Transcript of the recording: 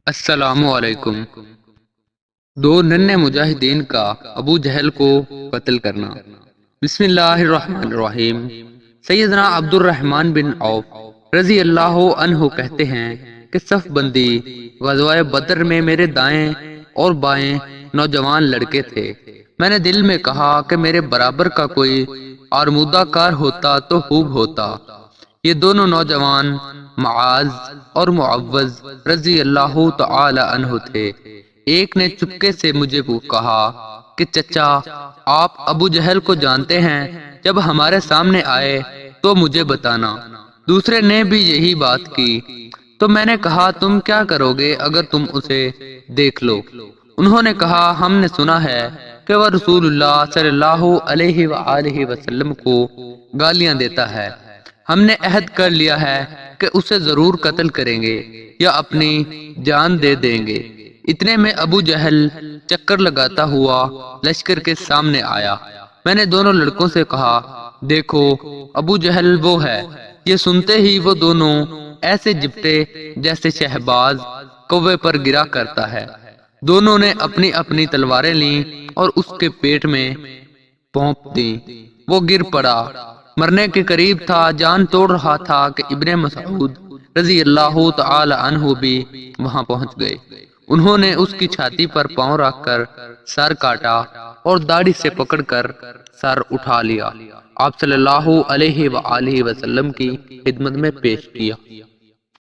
السلام علیکم۔ دو ننھے مجاہدین کا ابو جہل کو قتل کرنا۔ بسم اللہ الرحمن الرحیم۔ سیدنا عبد الرحمن بن عوف رضی اللہ عنہ کہتے ہیں کہ صف بندی غزوہ بدر میں میرے دائیں اور بائیں نوجوان لڑکے تھے۔ میں نے دل میں کہا کہ میرے برابر کا کوئی آرمودہ کار ہوتا تو خوب ہوتا۔ یہ دونوں نوجوان معاذ اور معوذ رضی اللہ تعالی عنہ تھے۔ ایک نے چپکے سے مجھے کہا کہ چچا آپ ابو جہل کو جانتے ہیں، جب ہمارے سامنے آئے تو مجھے بتانا۔ دوسرے نے بھی یہی بات کی تو میں نے کہا تم کیا کرو گے اگر تم اسے دیکھ لو؟ انہوں نے کہا ہم نے سنا ہے کہ وہ رسول اللہ صلی اللہ علیہ وآلہ وسلم کو گالیاں دیتا ہے۔ ہم نے عہد کر لیا ہے کہ اسے ضرور قتل کریں گے یا اپنی جان دے دیں گے۔ اتنے میں ابو جہل چکر لگاتا ہوا لشکر کے سامنے آیا۔ میں نے دونوں لڑکوں سے کہا دیکھو ابو جہل وہ ہے۔ یہ سنتے ہی وہ دونوں ایسے جپٹے جیسے شہباز کوے پر گرا کرتا ہے۔ دونوں نے اپنی اپنی تلواریں لیں اور اس کے پیٹ میں پونپ دیں۔ وہ گر پڑا، مرنے کے قریب تھا، جان توڑ رہا تھا کہ ابن مسعود رضی اللہ تعالی عنہ بھی وہاں پہنچ گئے۔ انہوں نے اس کی چھاتی پر پاؤں رکھ کر سر کاٹا اور داڑھی سے پکڑ کر سر اٹھا لیا، آپ صلی اللہ علیہ وآلہ وسلم کی خدمت میں پیش کیا۔